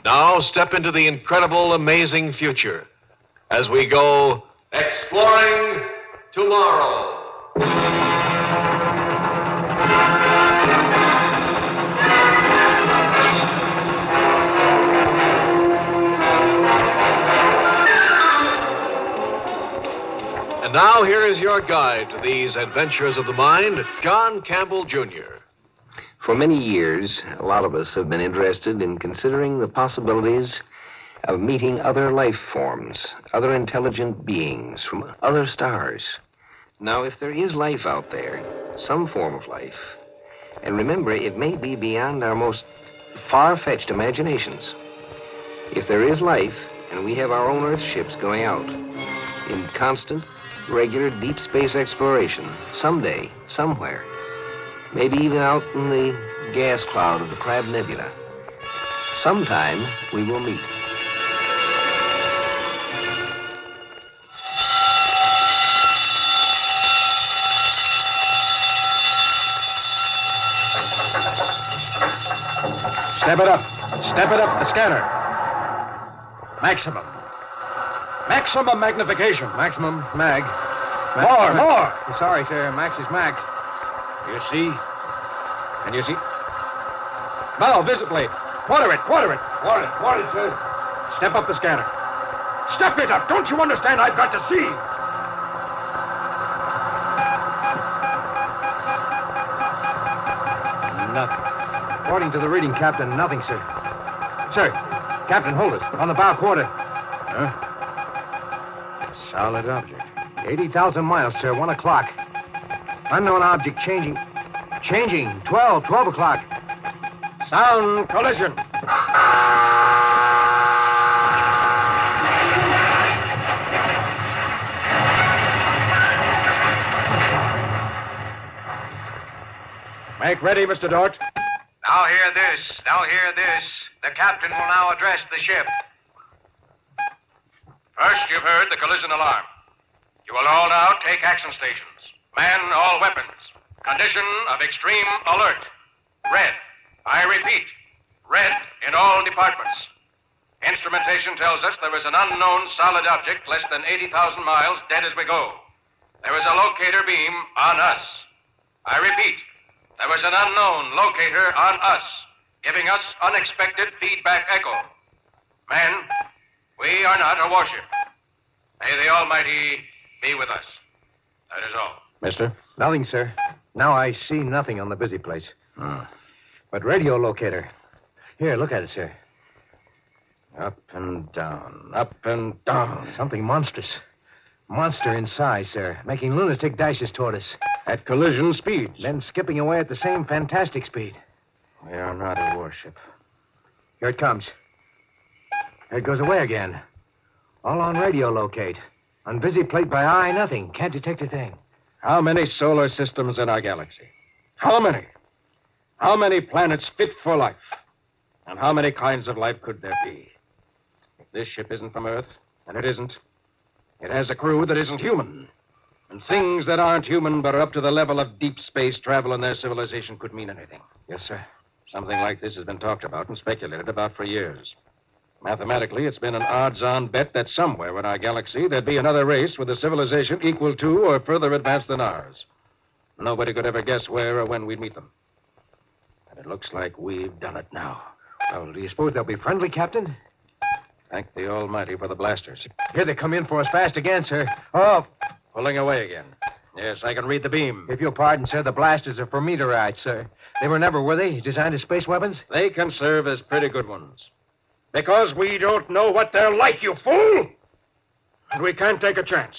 Now step into the incredible, amazing future as we go exploring tomorrow. And now here is your guide to these adventures of the mind, John Campbell, Jr. For many years, a lot of us have been interested in considering the possibilities of meeting other life forms, other intelligent beings from other stars. Now, if there is life out there, some form of life, and remember, it may be beyond our most far-fetched imaginations. If there is life, and we have our own Earth ships going out in constant, regular deep space exploration, someday, somewhere, maybe even out in the gas cloud of the Crab Nebula, sometime we will meet. Step it up. Step it up, the scanner. Maximum. Maximum magnification. Maximum mag. More. Sorry, sir. Max is max. You see? Can you see? Now, visibly. Quarter it. Quarter it, sir. Step up the scanner. Step it up. Don't you understand? I've got to see. Nothing. According to the reading, Captain, nothing, sir. Sir, Captain, hold it. On the bow quarter. Huh? Solid object. 80,000 miles, sir. 1 o'clock. Unknown object changing. 12 o'clock. Sound collision. Make ready, Mr. Dort. Now hear this. The captain will now address the ship. First, you've heard the collision alarm. You will all now take action stations. Man all weapons. Condition of extreme alert. Red. I repeat, red in all departments. Instrumentation tells us there is an unknown solid object less than 80,000 miles dead as we go. There is a locator beam on us. I repeat, there is an unknown locator on us, giving us unexpected feedback echo. Men, we are not a warship. May the Almighty be with us. That is all. Mister? Nothing, sir. Now I see nothing on the busy place. But radio locator. Here, look at it, sir. Up and down, up and down. Something monstrous. Monster in size, sir. Making lunatic dashes toward us. At collision speed. Then skipping away at the same fantastic speed. We are not a warship. Here it comes. Here it goes away again. All on radio locate. On busy plate by eye, nothing. Can't detect a thing. How many solar systems in our galaxy? How many? How many planets fit for life? And how many kinds of life could there be? If this ship isn't from Earth, and it isn't, it has a crew that isn't human. And things that aren't human but are up to the level of deep space travel in their civilization could mean anything. Yes, sir. Something like this has been talked about and speculated about for years. Mathematically, it's been an odds-on bet that somewhere in our galaxy there'd be another race with a civilization equal to or further advanced than ours. Nobody could ever guess where or when we'd meet them. And it looks like we've done it now. Well, do you suppose they'll be friendly, Captain? Thank the Almighty for the blasters. Here they come in for us fast again, sir. Oh, Pulling away again. Yes, I can read the beam. if you'll pardon, sir, the blasters are for meteorites, sir. They were they, designed as space weapons? They can serve as pretty good ones. Because we don't know what they're like, you fool! And we can't take a chance.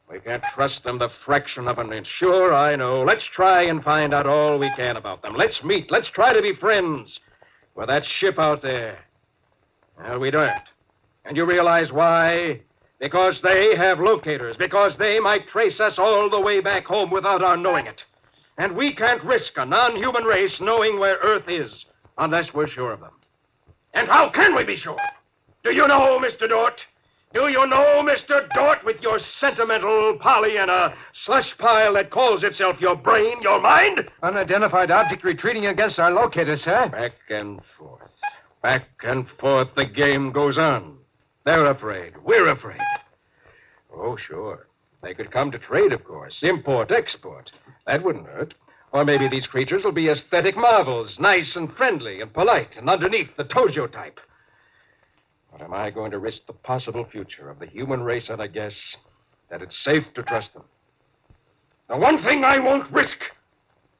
We can't trust them the fraction of an inch. Sure, I know. Let's try and find out all we can about them. Let's meet. Let's try to be friends with that ship out there. Well, we don't. And you realize why? Because they have locators. Because they might trace us all the way back home without our knowing it. And we can't risk a non-human race knowing where Earth is unless we're sure of them. And how can we be sure? Do you know, Mr. Dort? Do you know, Mr. Dort, with your sentimental Polly and a slush pile that calls itself your brain, your mind? Unidentified object retreating against our locator, sir. Back and forth. Back and forth, the game goes on. They're afraid. We're afraid. Oh, sure. They could come to trade, of course. Import, export. That wouldn't hurt. Or maybe these creatures will be aesthetic marvels, nice and friendly and polite, and underneath the Tojo type. But am I going to risk the possible future of the human race on a guess that it's safe to trust them? The one thing I won't risk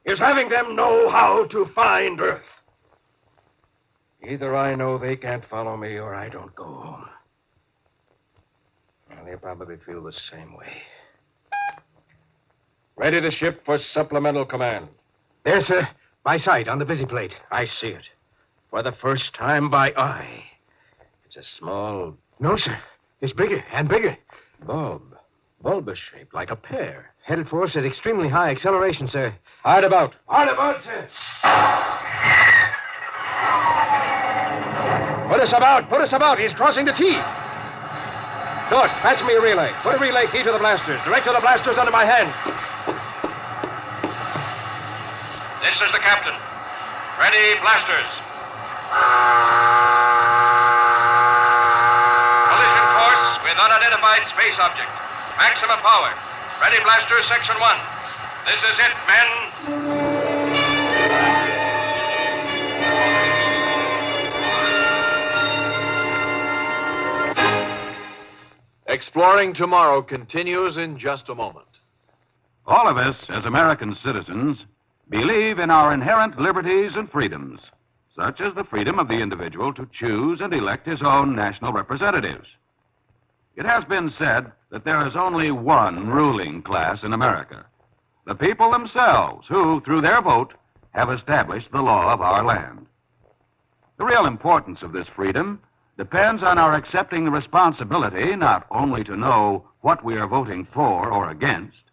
is having them know how to find Earth. Either I know they can't follow me or I don't go home. Well, they'll probably feel the same way. Ready to ship for supplemental command. There, sir. By sight, on the busy plate. I see it. For the first time by eye. It's a small... No, sir. It's bigger and bigger. bulb. Bulbous shape, like a pear. Headed for us at extremely high acceleration, sir. Hard about. Hard about, sir. Put us about. Put us about. He's crossing the T. Dort, patch me a relay. Put a relay key to the blasters. Direct to the blasters under my hand. This is the captain. Ready, blasters. Collision course with unidentified space object. Maximum power. Ready, blasters, section 1. This is it, men. Exploring Tomorrow continues in just a moment. All of us, as American citizens, believe in our inherent liberties and freedoms, such as the freedom of the individual to choose and elect his own national representatives. It has been said that there is only one ruling class in America, the people themselves, who, through their vote, have established the law of our land. The real importance of this freedom depends on our accepting the responsibility not only to know what we are voting for or against,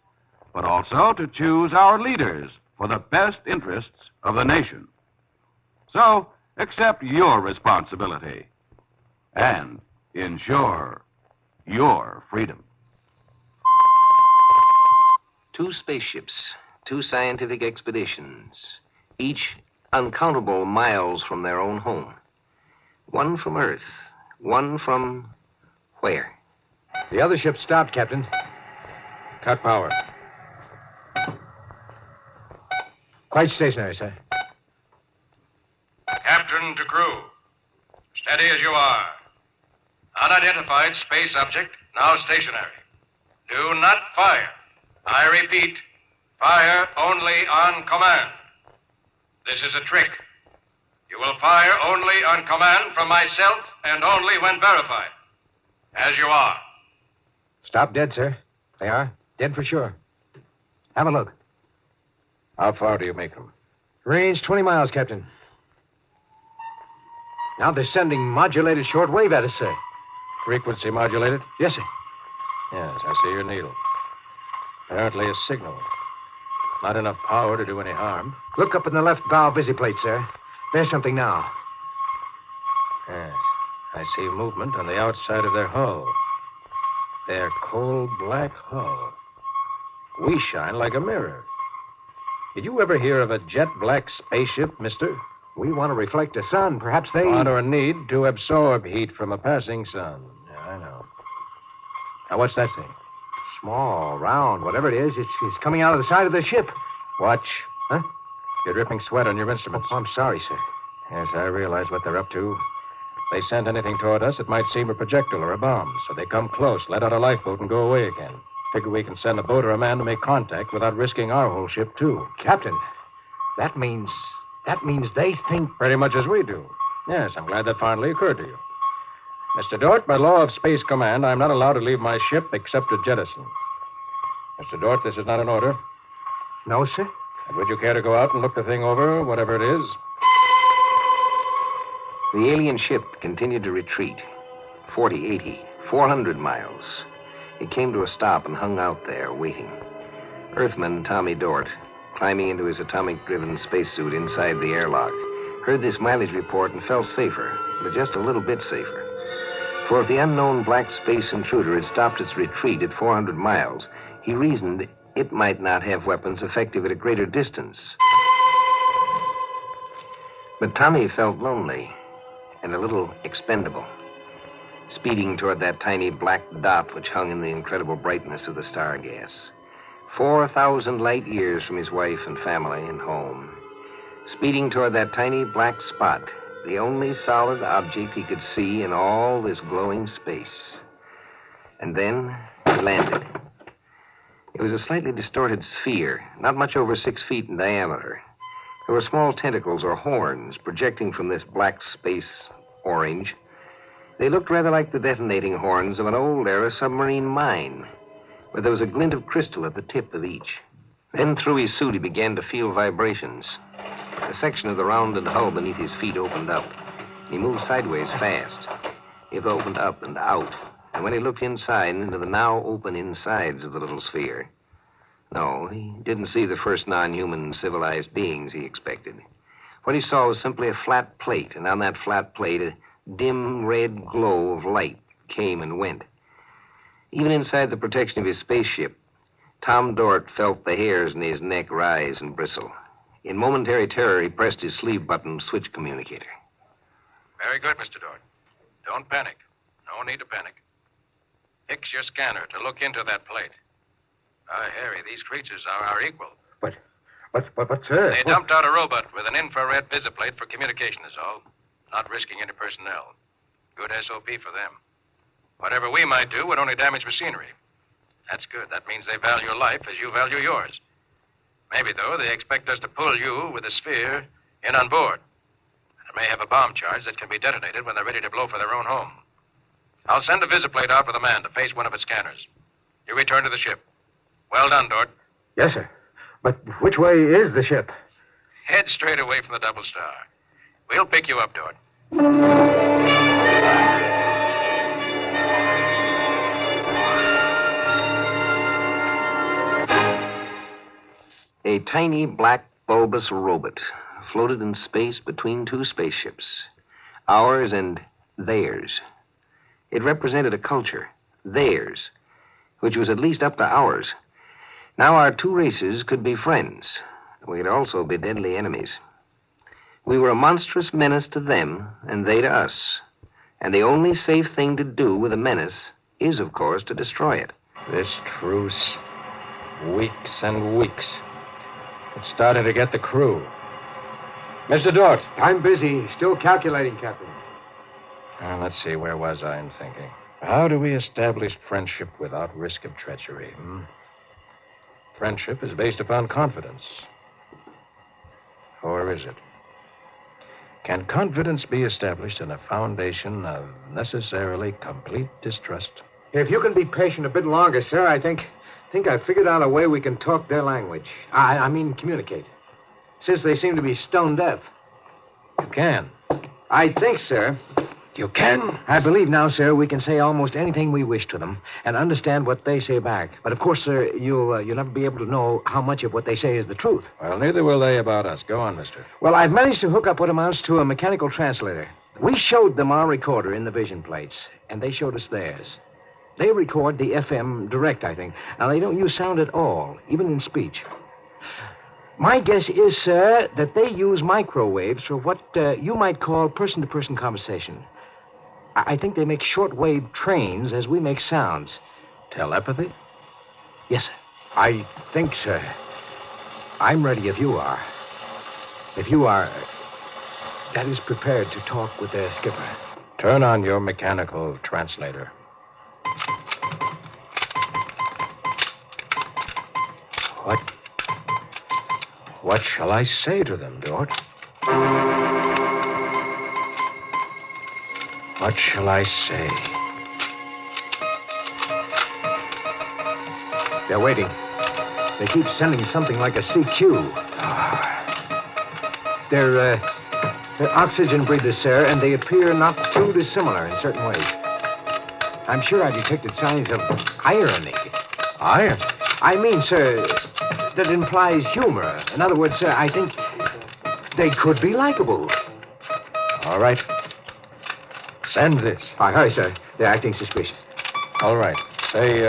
but also to choose our leaders for the best interests of the nation. So, accept your responsibility and ensure your freedom. 2 spaceships, 2 scientific expeditions, each uncountable miles from their own home. One from Earth, one from where? The other ship stopped, Captain. Cut power. Quite stationary, sir. Captain to crew. Steady as you are. Unidentified space object, now stationary. Do not fire. I repeat, fire only on command. This is a trick. You will fire only on command from myself and only when verified. As you are. Stop dead, sir. They are. Dead for sure. Have a look. How far do you make them? Range 20 miles, Captain. Now they're sending modulated shortwave at us, sir. Frequency modulated? Yes, sir. Yes, I see your needle. Apparently a signal. Not enough power to do any harm. Look up in the left bow busy plate, sir. There's something now. Yes, I see movement on the outside of their hull. Their cold black hull. We shine like a mirror. Did you ever hear of a jet black spaceship, mister? We want to reflect the sun. Perhaps they... Want or need to absorb heat from a passing sun. Yeah, I know. Now, what's that thing? Small, round, whatever it is, it's coming out of the side of the ship. Watch. Huh? You're dripping sweat on your instruments. Oh, I'm sorry, sir. Yes, I realize what they're up to. They sent anything toward us, it might seem a projectile or a bomb. So they come close, let out a lifeboat, and go away again. Figure we can send a boat or a man to make contact without risking our whole ship, too. Captain, that means they think... Pretty much as we do. Yes, I'm glad that finally occurred to you. Mr. Dort, by law of Space Command, I'm not allowed to leave my ship except to jettison. Mr. Dort, this is not an order. No, sir. And would you care to go out and look the thing over, whatever it is? The alien ship continued to retreat. 40, 80, 400 miles. It came to a stop and hung out there, waiting. Earthman Tommy Dort, climbing into his atomic-driven spacesuit inside the airlock, heard this mileage report and felt safer, but just a little bit safer. For if the unknown black space intruder had stopped its retreat at 400 miles, he reasoned it might not have weapons effective at a greater distance. But Tommy felt lonely and a little expendable, speeding toward that tiny black dot which hung in the incredible brightness of the star gas. 4,000 light years from his wife and family and home. Speeding toward that tiny black spot, the only solid object he could see in all this glowing space. And then he landed. It was a slightly distorted sphere, not much over 6 feet in diameter. There were small tentacles or horns projecting from this black space orange. They looked rather like the detonating horns of an old-era submarine mine, where there was a glint of crystal at the tip of each. Then through his suit he began to feel vibrations. A section of the rounded hull beneath his feet opened up. He moved sideways fast. It opened up and out. And when he looked inside into the now open insides of the little sphere, no, he didn't see the first non-human civilized beings he expected. What he saw was simply a flat plate, and on that flat plate a dim red glow of light came and went. Even inside the protection of his spaceship, Tom Dort felt the hairs in his neck rise and bristle. In momentary terror, he pressed his sleeve button, switch communicator. Very good, Mr. Dort. Don't panic. No need to panic. Fix your scanner to look into that plate. Harry, these creatures are our equal. But, sir... They dumped out a robot with an infrared visiplate for communication is all. Not risking any personnel. Good SOP for them. Whatever we might do would only damage machinery. That's good. That means they value life as you value yours. Maybe, though, they expect us to pull you with a sphere in on board. And it may have a bomb charge that can be detonated when they're ready to blow for their own home. I'll send a visiplate out with a man to face one of its scanners. You return to the ship. Well done, Dort. Yes, sir. But which way is the ship? Head straight away from the Double Star. We'll pick you up, Dort. A tiny black bulbous robot floated in space between two spaceships, ours and theirs. It represented a culture, theirs, which was at least up to ours. Now our two races could be friends. We could also be deadly enemies. We were a monstrous menace to them, and they to us. And the only safe thing to do with a menace is, of course, to destroy it. This truce, weeks and weeks. It's starting to get the crew. Mr. Dort. I'm busy. Still calculating, Captain. Let's see, where was I in thinking? How do we establish friendship without risk of treachery? Friendship is based upon confidence. Or is it? Can confidence be established on a foundation of necessarily complete distrust? If you can be patient a bit longer, sir, I think I've figured out a way we can talk their language. I mean, communicate. Since they seem to be stone deaf. You can. I think, sir. You can? I believe now, sir, we can say almost anything we wish to them and understand what they say back. But, of course, sir, you'll never be able to know how much of what they say is the truth. Well, neither will they about us. Go on, mister. Well, I've managed to hook up what amounts to a mechanical translator. We showed them our recorder in the vision plates, and they showed us theirs. They record the FM direct, I think. Now, they don't use sound at all, even in speech. My guess is, sir, that they use microwaves for what you might call person-to-person conversation. I think they make shortwave trains as we make sounds. Telepathy? Yes, sir. I think, sir. I'm ready if you are. If you are, that is prepared to talk with the skipper. Turn on your mechanical translator. What shall I say to them, Dort? What shall I say? They're waiting. They keep sending something like a CQ. They're oxygen breathers, sir, and they appear not too dissimilar in certain ways. I'm sure I detected signs of irony. Irony? I mean, sir, that implies humor. In other words, sir, I think they could be likable. All right. Send this. Aye, sir. They're acting suspicious. All right. Say,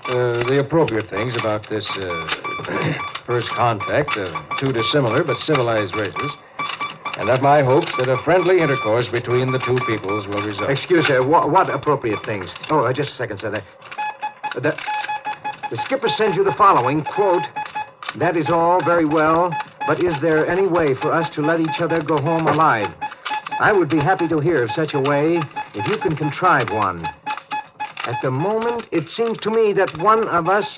the appropriate things about this first contact of two dissimilar but civilized races, and of my hopes that a friendly intercourse between the two peoples will result. Excuse me, what appropriate things? Oh, just a second, sir. The skipper sends you the following, quote, "That is all very well, but is there any way for us to let each other go home alive? I would be happy to hear of such a way if you can contrive one. At the moment, it seems to me that one of us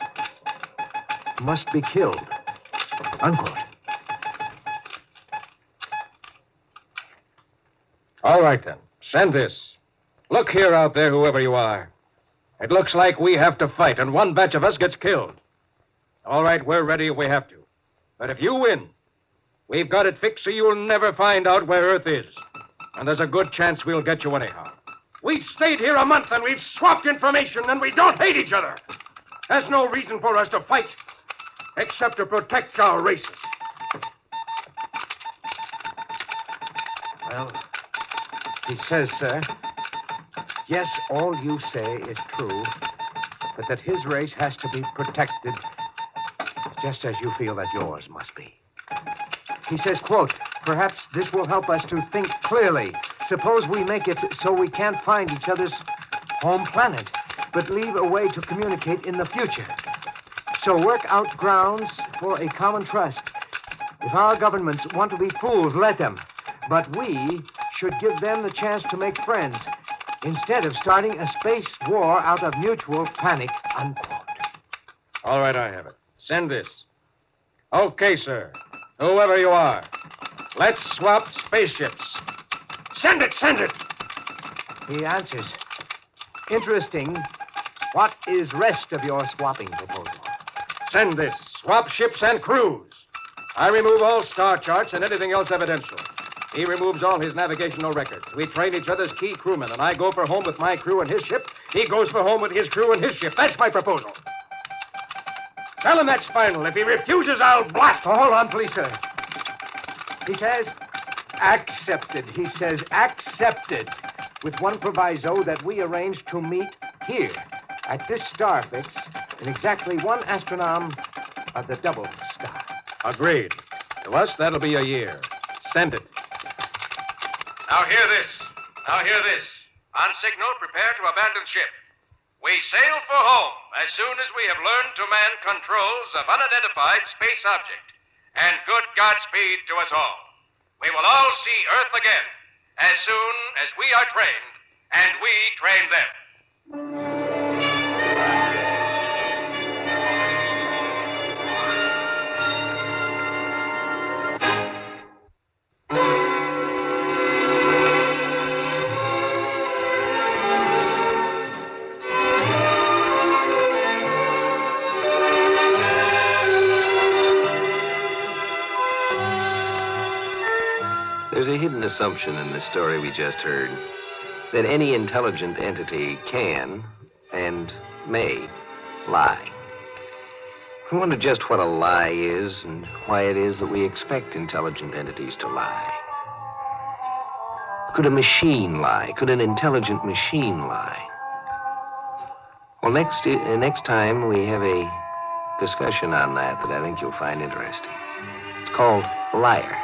must be killed." Unquote. All right, then. Send this. Look here out there, whoever you are. It looks like we have to fight, and one batch of us gets killed. All right, we're ready if we have to. But if you win, we've got it fixed so you'll never find out where Earth is. And there's a good chance we'll get you anyhow. We've stayed here a month, and we've swapped information, and we don't hate each other. There's no reason for us to fight, except to protect our races. Well, he says, sir, yes, all you say is true, but that his race has to be protected just as you feel that yours must be. He says, quote, "Perhaps this will help us to think clearly. Suppose we make it so we can't find each other's home planet, but leave a way to communicate in the future. So work out grounds for a common trust. If our governments want to be fools, let them. But we should give them the chance to make friends instead of starting a space war out of mutual panic," unquote. All right, I have it. Send this. Okay, sir. Whoever you are, let's swap spaceships. Send it, send it. He answers, "Interesting. What is rest of your swapping proposal?" Send this. Swap ships and crews. I remove all star charts and anything else evidential. He removes all his navigational records. We train each other's key crewmen, and I go for home with my crew and his ship. He goes for home with his crew and his ship. That's my proposal. Tell him that's final. If he refuses, I'll blast. Hold on, please, sir. He says, accepted. He says, accepted. With one proviso that we arrange to meet here at this star fix in exactly one astronome of the double star. Agreed. To us, that'll be a year. Send it. Now hear this. Now hear this. On signal, prepare to abandon ship. We sail for home as soon as we have learned to man controls of unidentified space object. And good Godspeed to us all. We will all see Earth again as soon as we are trained and we train them. There's a hidden assumption in the story we just heard that any intelligent entity can and may lie. I wonder just what a lie is and why it is that we expect intelligent entities to lie. Could a machine lie? Could an intelligent machine lie? Well, next time we have a discussion on that I think you'll find interesting. It's called Liar.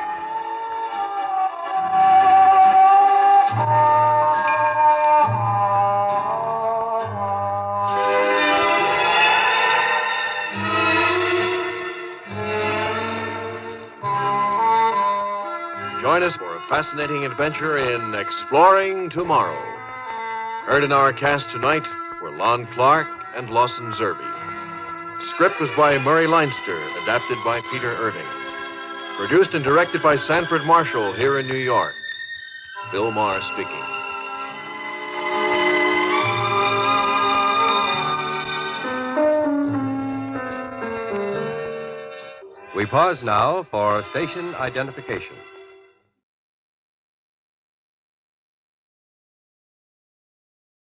Join us for a fascinating adventure in Exploring Tomorrow. Heard in our cast tonight were Lon Clark and Lawson Zerbe. Script was by Murray Leinster, adapted by Peter Irving. Produced and directed by Sanford Marshall here in New York. Bill Maher speaking. We pause now for station identification.